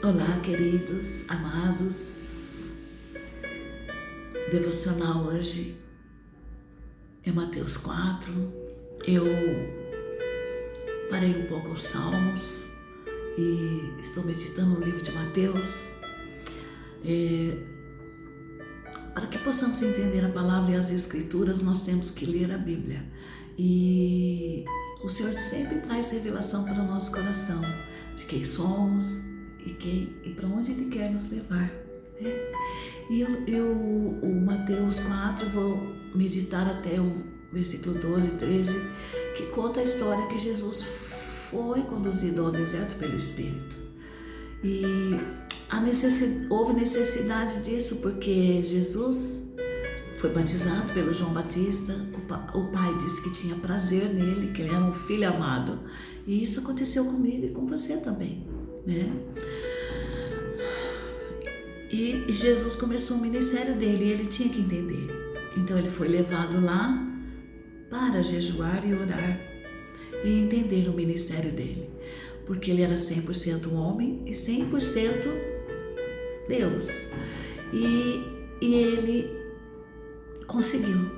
Olá, queridos, amados. Devocional hoje é Mateus 4. Eu parei um pouco os Salmos e estou meditando no livro de Mateus. Para que possamos entender a palavra e as escrituras, nós temos que ler a Bíblia. E o Senhor sempre traz revelação para o nosso coração de quem somos e para onde Ele quer nos levar, né? E o Mateus 4, vou meditar até o versículo 12 e 13, que conta a história que Jesus foi conduzido ao deserto pelo Espírito. E houve necessidade disso porque Jesus foi batizado pelo João Batista. O pai disse que tinha prazer nele, que ele era um filho amado. E isso aconteceu comigo e com você também, né? E Jesus começou o ministério dele e ele tinha que entender. Então ele foi levado lá para jejuar e orar e entender o ministério dele. Porque ele era 100% homem e 100% Deus. E ele conseguiu,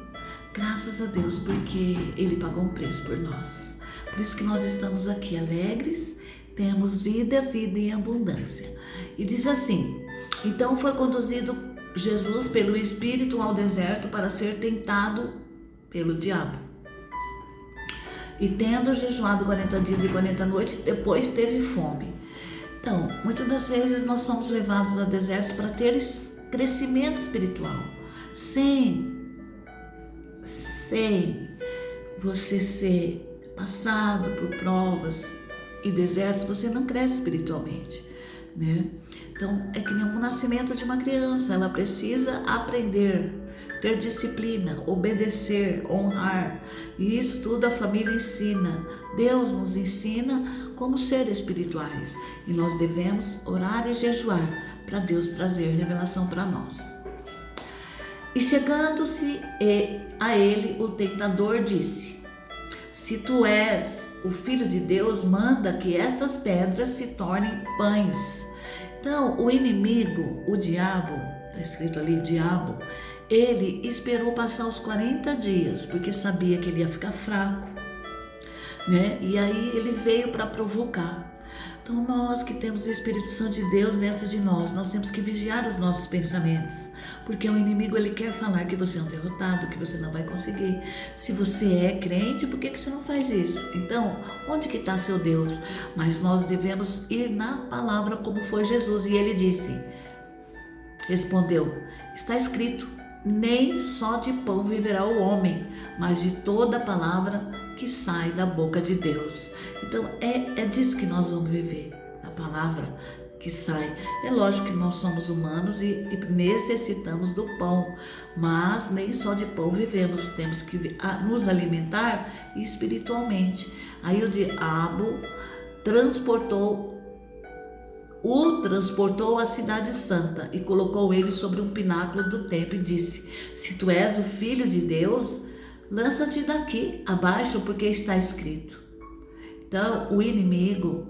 graças a Deus, porque Ele pagou um preço por nós. Por isso que nós estamos aqui alegres, temos vida em abundância. E diz assim: então foi conduzido Jesus pelo Espírito ao deserto para ser tentado pelo diabo. E tendo jejuado 40 dias e 40 noites, depois teve fome. Então, muitas das vezes nós somos levados a desertos para ter crescimento espiritual. Sem você ser passado por provas e desertos, você não cresce espiritualmente, né? Então, é que nem o nascimento de uma criança, ela precisa aprender, ter disciplina, obedecer, honrar, e isso tudo a família ensina. Deus nos ensina como ser espirituais, e nós devemos orar e jejuar para Deus trazer revelação para nós. E chegando-se a ele, o tentador disse: se tu és o Filho de Deus, manda que estas pedras se tornem pães. Então, o inimigo, o diabo, está escrito ali, diabo, ele esperou passar os 40 dias, porque sabia que ele ia ficar fraco, né? E aí ele veio para provocar. Então, nós que temos o Espírito Santo de Deus dentro de nós temos que vigiar os nossos pensamentos, porque o inimigo, ele quer falar que você é um derrotado, que você não vai conseguir. Se você é crente, por que você não faz isso? Então, onde que está seu Deus? Mas nós devemos ir na palavra como foi Jesus, e ele respondeu, está escrito, nem só de pão viverá o homem, mas de toda a palavra que sai da boca de Deus. Então é disso que nós vamos viver, da palavra que sai. É lógico que nós somos humanos e necessitamos do pão, mas nem só de pão vivemos, temos que nos alimentar espiritualmente. Aí o diabo o transportou à cidade santa e colocou ele sobre um pináculo do templo e disse: se tu és o Filho de Deus, lança-te daqui abaixo, porque está escrito. Então o inimigo,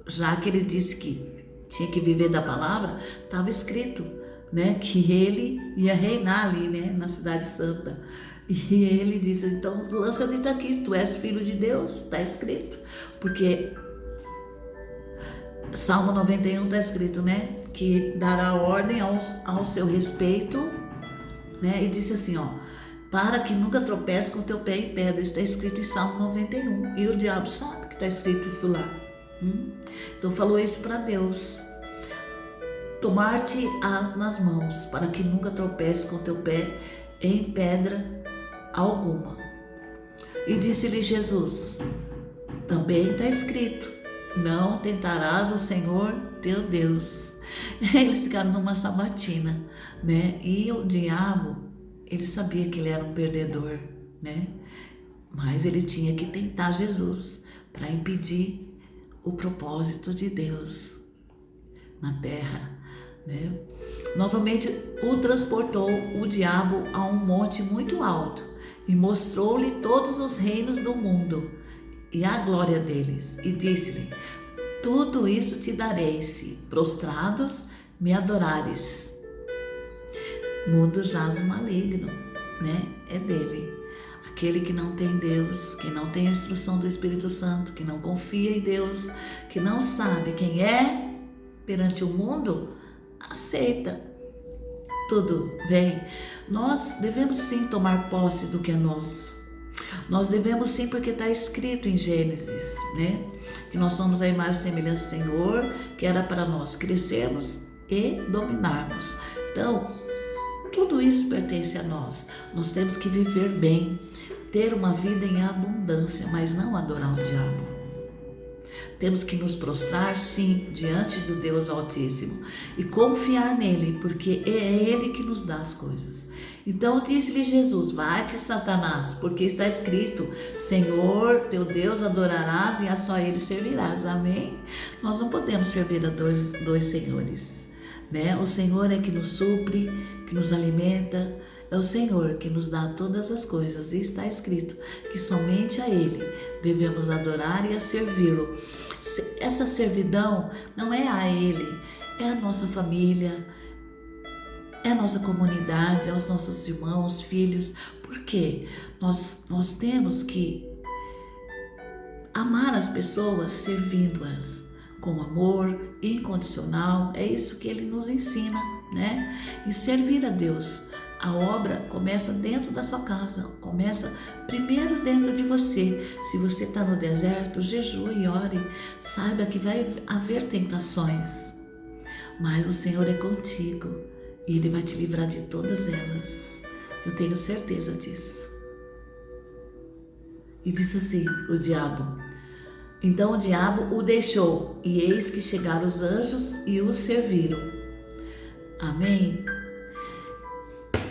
já que ele disse que tinha que viver da palavra, estava escrito, né, que ele ia reinar ali, né, na cidade santa. E ele disse: então lança-te daqui, tu és Filho de Deus, está escrito. Porque Salmo 91 está escrito, né, que dará ordem ao seu respeito, né, e disse assim, para que nunca tropece com teu pé em pedra. Está escrito em Salmo 91. E o diabo sabe que está escrito isso lá. Então falou isso para Deus: tomar-te-ás nas mãos, para que nunca tropece com teu pé em pedra alguma. E disse-lhe Jesus: também está escrito, não tentarás o Senhor teu Deus. Eles ficaram numa sabatina, né? E o diabo, ele sabia que ele era um perdedor, né? Mas ele tinha que tentar Jesus para impedir o propósito de Deus na terra, né? Novamente o transportou o diabo a um monte muito alto e mostrou-lhe todos os reinos do mundo e a glória deles, e disse-lhe: tudo isso te darei, se prostrados me adorares. Mundo jaz o maligno, né? É dele. Aquele que não tem Deus, que não tem a instrução do Espírito Santo, que não confia em Deus, que não sabe quem é perante o mundo, aceita. Tudo bem. Nós devemos sim tomar posse do que é nosso. Nós devemos sim, porque está escrito em Gênesis, né? Que nós somos a imagem e semelhança do Senhor, que era para nós crescermos e dominarmos. Então, tudo isso pertence a nós. Nós temos que viver bem, ter uma vida em abundância, mas não adorar o diabo. Temos que nos prostrar, sim, diante do Deus Altíssimo e confiar nele, porque é ele que nos dá as coisas. Então disse-lhe Jesus: vai-te, Satanás, porque está escrito: Senhor, teu Deus adorarás e a só ele servirás. Amém? Nós não podemos servir a dois senhores, né? O Senhor é que nos supre, que nos alimenta. É o Senhor que nos dá todas as coisas, e está escrito que somente a Ele devemos adorar e a servi-lo. Essa servidão não é a Ele, é a nossa família, é a nossa comunidade, é os nossos irmãos, filhos. Por quê? Nós temos que amar as pessoas servindo-as com amor incondicional. É isso que Ele nos ensina, né? E servir a Deus. A obra começa dentro da sua casa, começa primeiro dentro de você. Se você está no deserto, jejue e ore. Saiba que vai haver tentações, mas o Senhor é contigo e Ele vai te livrar de todas elas. Eu tenho certeza disso. E disse assim o diabo: então o diabo o deixou, e eis que chegaram os anjos e o serviram. Amém?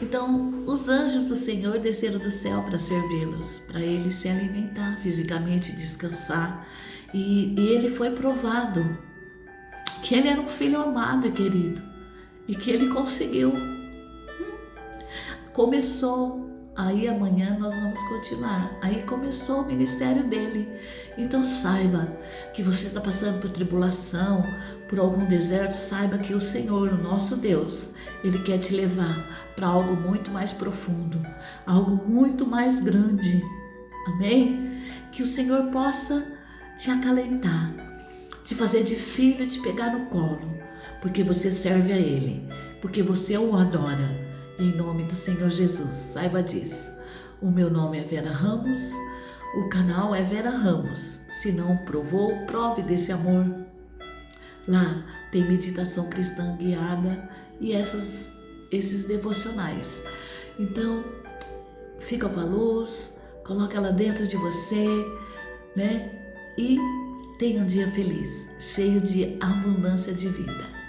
Então, os anjos do Senhor desceram do céu para servi-los, para ele se alimentar, fisicamente descansar. E ele foi provado que ele era um filho amado e querido, e que ele conseguiu. Começou, aí amanhã nós vamos continuar. Aí começou o ministério dele. Então saiba que você está passando por tribulação, por algum deserto, saiba que o Senhor, o nosso Deus, Ele quer te levar para algo muito mais profundo, algo muito mais grande. Amém? Que o Senhor possa te acalentar, te fazer de filho, te pegar no colo, porque você serve a Ele, porque você o adora. Em nome do Senhor Jesus, saiba disso. O meu nome é Vera Ramos, o canal é Vera Ramos. Se não provou, prove desse amor. Lá tem meditação cristã guiada e esses devocionais. Então, fica com a luz, coloca ela dentro de você, né? E tenha um dia feliz, cheio de abundância de vida.